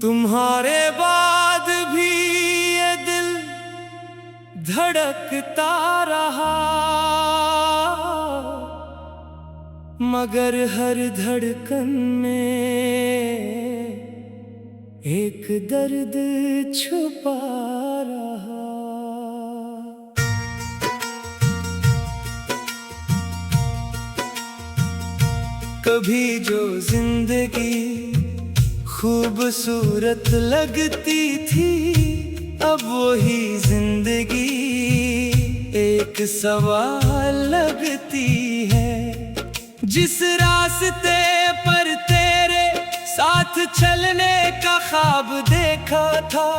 तुम्हारे बाद भी ये दिल धड़कता रहा, मगर हर धड़कन में एक दर्द छुपा रहा। कभी जो जिंदगी खूबसूरत लगती थी, अब वही जिंदगी एक सवाल लगती है। जिस रास्ते पर तेरे साथ चलने का ख्वाब देखा था,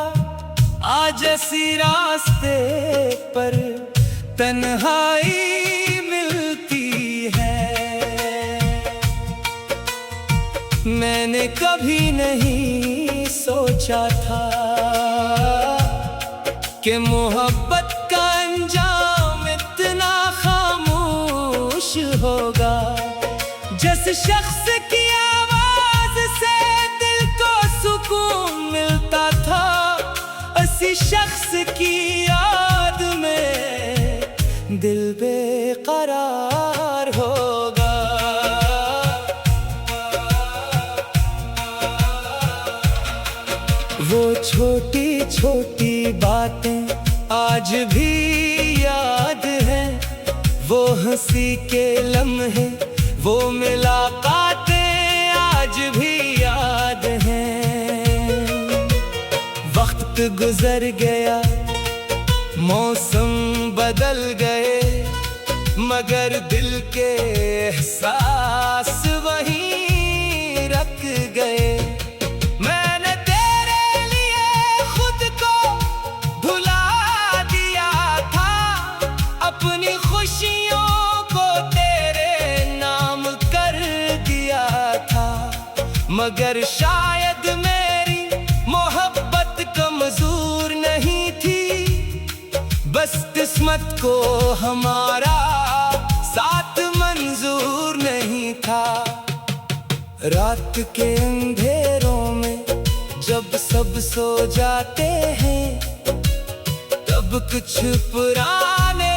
आज इसी रास्ते पर तन्हाई मिलती है। मैंने कभी नहीं सोचा था कि मोहब्बत का अंजाम इतना खामोश होगा। जिस शख्स की आवाज से दिल को सुकून मिलता था, उसी शख्स की याद में दिल बेकरार होगा। वो छोटी छोटी बातें आज भी याद हैं, वो हंसी के लम्हे, वो मुलाकातें आज भी याद हैं। वक्त गुजर गया, मौसम बदल गए, मगर दिल के एहसास वहीं रख गए। मगर शायद मेरी मोहब्बत कमजोर नहीं थी, बस किस्मत को हमारा साथ मंजूर नहीं था। रात के अंधेरों में जब सब सो जाते हैं, तब कुछ पुराने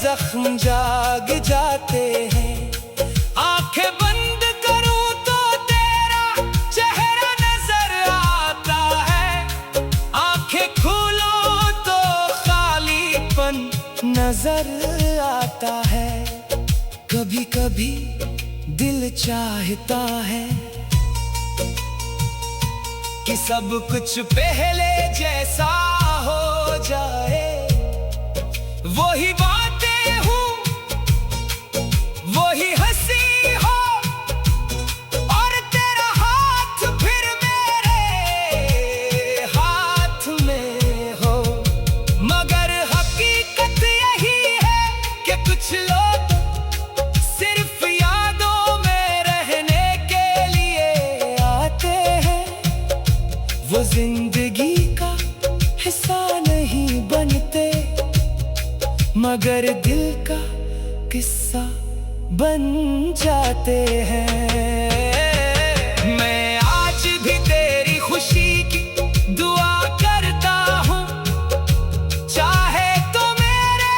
जख्म जाग जाते हैं। आंखें बंद नजर आता है। कभी कभी दिल चाहता है कि सब कुछ पहले जैसा हो जाए। वही बातें हूँ, वही हंसी हो, और तेरा हाथ फिर मेरे हाथ में हो। मगर हकीकत यही है कि कुछ लोग सिर्फ यादों में रहने के लिए आते हैं। वो जिंदगी का हिस्सा नहीं बनते, मगर दिल का किस्सा बन जाते हैं। मैं आज भी तेरी खुशी की दुआ करता हूँ, चाहे तो मेरे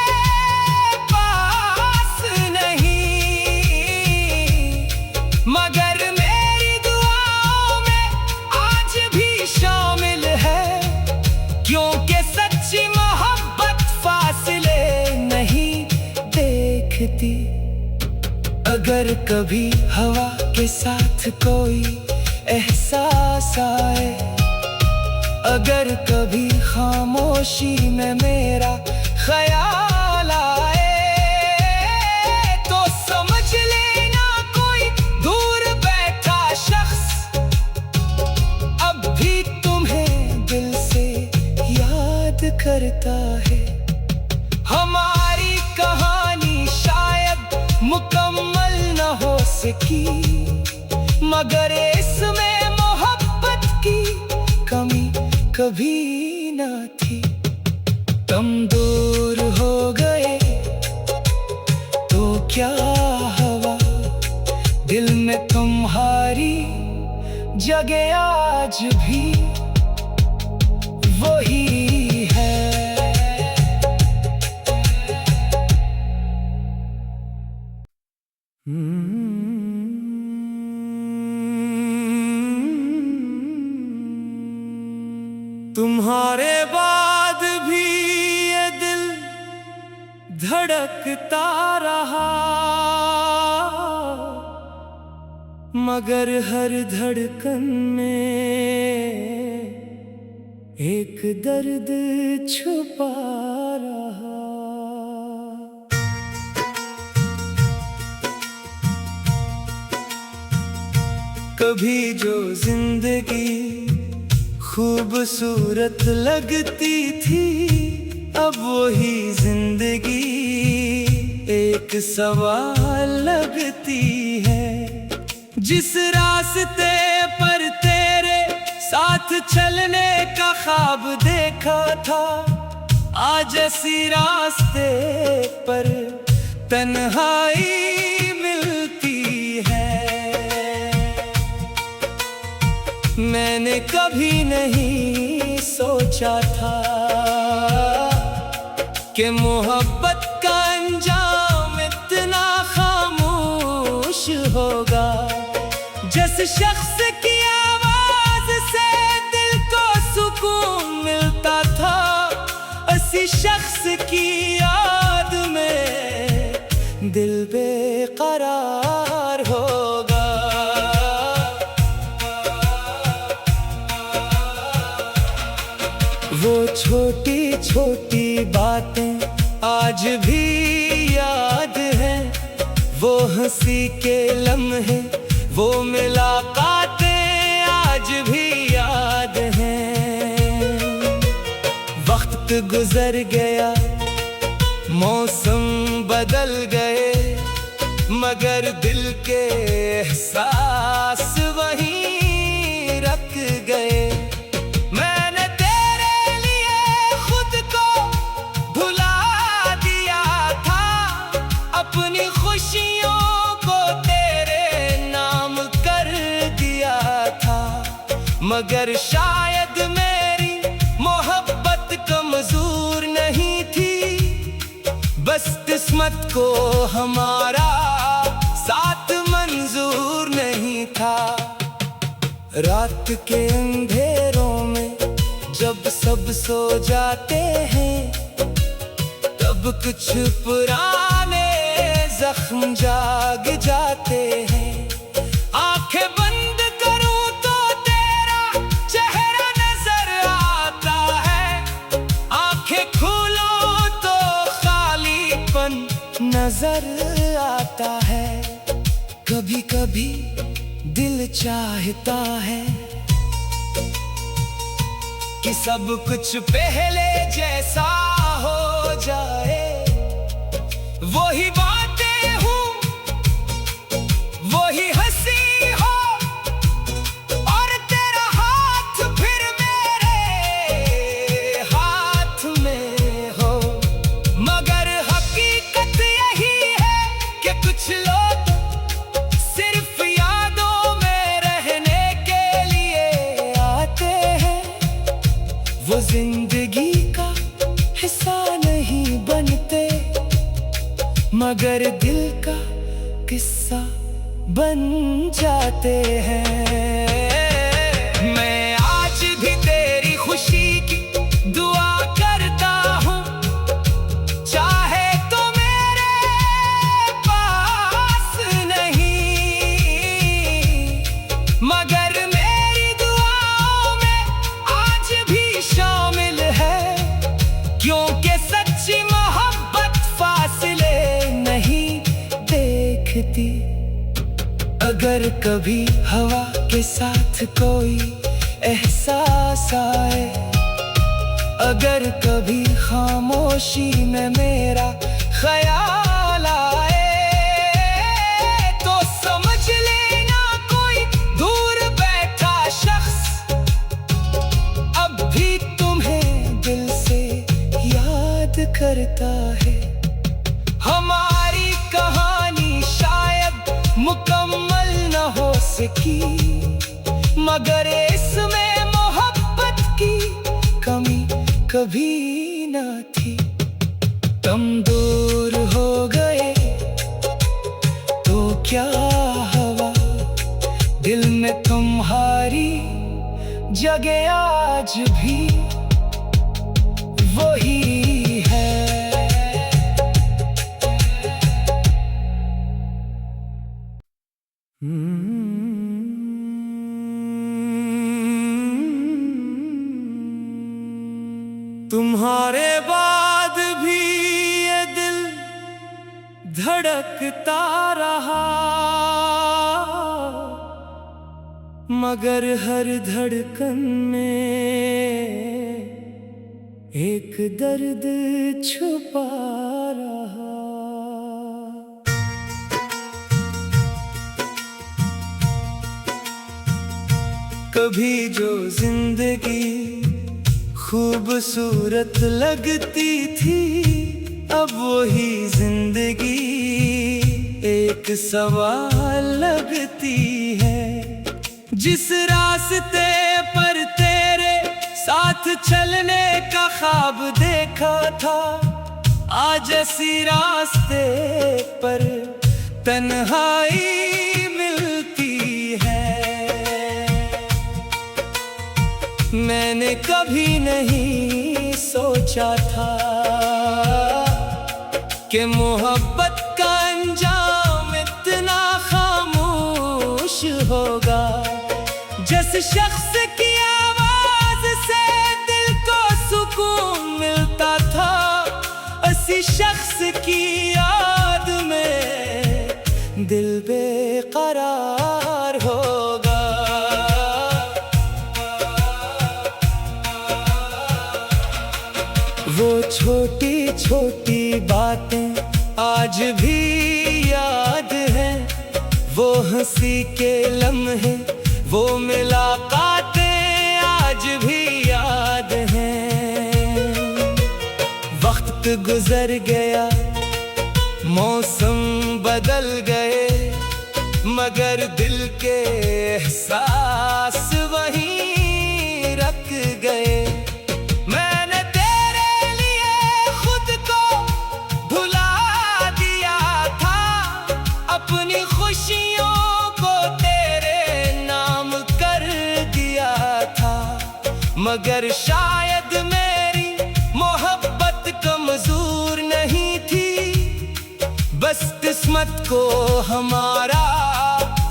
पास नहीं, मगर मेरी दुआओं में आज भी शामिल है। क्योंकि सच्ची मोहब्बत फासले नहीं देखती। अगर कभी हवा के साथ कोई एहसास आए, अगर कभी खामोशी में मेरा ख्याल आए, तो समझ लेना कोई दूर बैठा शख्स अब भी तुम्हें दिल से याद करता है। हमारी कहानी शायद मुकम्मल न हो सकी, मगर इसमें मोहब्बत की कमी कभी न थी। तुम दूर हो गए तो क्या हवा, दिल में तुम्हारी जगह आज भी वही है। तुम्हारे बाद भी ये दिल धड़कता रहा, मगर हर धड़कन में एक दर्द छुपा रहा। कभी जो जिंदगी खूबसूरत लगती थी, अब वही जिंदगी एक सवाल लगती है। जिस रास्ते पर तेरे साथ चलने का ख्वाब देखा था, आज इसी रास्ते पर तन्हाई मिलती है। मैंने कभी नहीं सोचा था कि मोहब्बत का अंजाम इतना खामोश होगा। जिस शख्स की आवाज से दिल को सुकून मिलता था, उसी शख्स की याद में दिल बेकरार होगा। वो छोटी छोटी बातें आज भी याद हैं, वो हंसी के लम्हे, वो मुलाकातें आज भी याद हैं। वक्त गुजर गया, मौसम बदल गए, मगर दिल के एहसास वहीं रख गए। मैंने तेरे लिए खुद को भुला दिया था, अपनी खुशियों को तेरे नाम कर दिया था। मगर शायद मेरी मोहब्बत कमजोर नहीं थी, बस किस्मत को हमारा साथ मंजूर नहीं था। रात के अंधेरों में जब सब सो जाते हैं, तब कुछ पुराने जख्म जाग जाते हैं। आंखें बंद करूं तो तेरा चेहरा नजर आता है, आंखें खोलो तो खालीपन नजर आता है। कभी कभी दिल चाहता है कि सब कुछ पहले जैसा हो जाए। वही बातें हूँ, वही हंसी हो, और तेरा हाथ फिर मेरे हाथ में हो। मगर हकीकत यही है कि कुछ लोग सिर्फ यादों में रहने के लिए आते हैं, वो जिंदगी का हिस्सा नहीं बनते, मगर दिल का किस्सा बन जाते हैं। मैं आज भी तेरी खुशी की दुआ करता हूँ, चाहे तो मेरे पास नहीं, मगर मेरी दुआओं में आज भी शामिल है। क्योंकि सच्ची मोहब्बत फासले नहीं देखती। अगर कभी हवा के साथ कोई एहसास आए, अगर कभी खामोशी में मेरा ख्याल आए, तो समझ लेना कोई दूर बैठा शख्स अब भी तुम्हें दिल से याद करता है। हमारी कहानी से की, मगर इसमें मोहब्बत की कमी कभी न थी। तुम दूर हो गए तो क्या हुआ, दिल में तुम्हारी जगह आज भी वही है। तुम्हारे बाद भी ये दिल धड़कता रहा, मगर हर धड़कन में एक दर्द छुपा रहा। कभी जो जिंदगी खूबसूरत लगती थी, अब वही जिंदगी एक सवाल लगती है। जिस रास्ते पर तेरे साथ चलने का ख्वाब देखा था, आज इसी रास्ते पर तन्हाई मिलती है। मैंने कभी नहीं सोचा था कि मोहब्बत का अंजाम इतना खामोश होगा। जिस शख्स की आवाज से दिल को सुकून मिलता था, उसी शख्स की याद में दिल बेकरार होगा। वो छोटी छोटी बातें आज भी याद हैं, वो हंसी के लम्हे, वो मुलाकातें आज भी याद हैं। वक्त गुजर गया, मौसम बदल गए, मगर दिल के एहसास वहीं रख गए। मैंने तेरे लिए खुद को भुला दिया था, अपनी खुशियों को तेरे नाम कर दिया था। मगर शायद मेरी मोहब्बत कमजोर नहीं थी, बस किस्मत को हमारा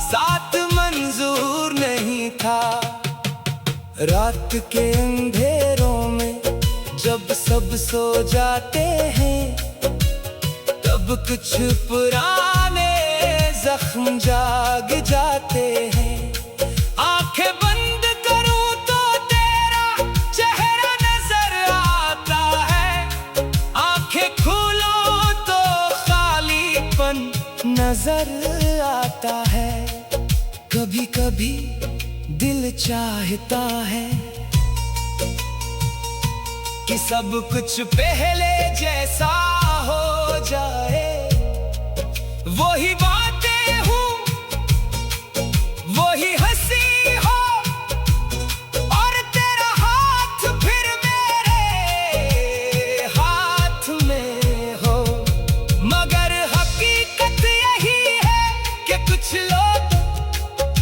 साथ मंजूर नहीं था। रात के अंधेरों में जब सब सो जाते हैं, तब कुछ पुराने जख्म जाग जाते हैं। आंखें बंद करूं तो तेरा चेहरा नजर आता है, आंखें खोलूं तो खालीपन नजर आता है। कभी कभी दिल चाहता है कि सब कुछ पहले जैसा हो जाए। वही बातें हूँ, वही हंसी हो, और तेरा हाथ फिर मेरे हाथ में हो। मगर हकीकत यही है कि कुछ लोग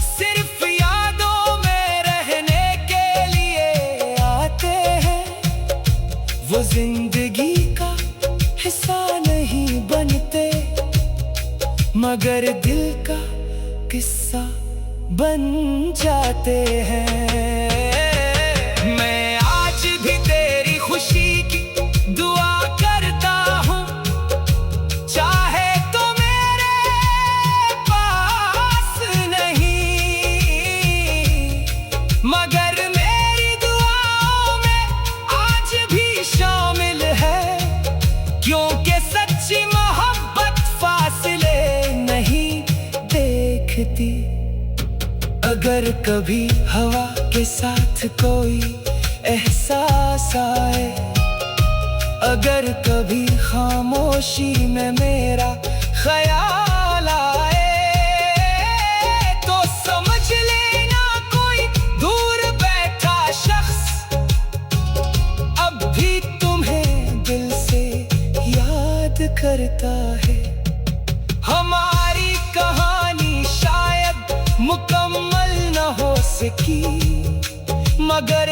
सिर्फ यादों में रहने के लिए आते हैं, वो जिंदगी का हिस्सा नहीं बनते, मगर दिल का किस्सा बन जाते हैं। मैं आज भी तेरी खुशी की दुआ करता हूँ, चाहे तो मेरे पास नहीं, मगर मेरी दुआओं में आज भी शामिल है। क्योंकि सच्ची मोहब्बत फासले नहीं देखती। अगर कभी हवा के साथ कोई एहसास आए, अगर कभी खामोशी में मेरा ख्याल आए, तो समझ करता है। हमारी कहानी शायद मुकम्मल न हो सकी, मगर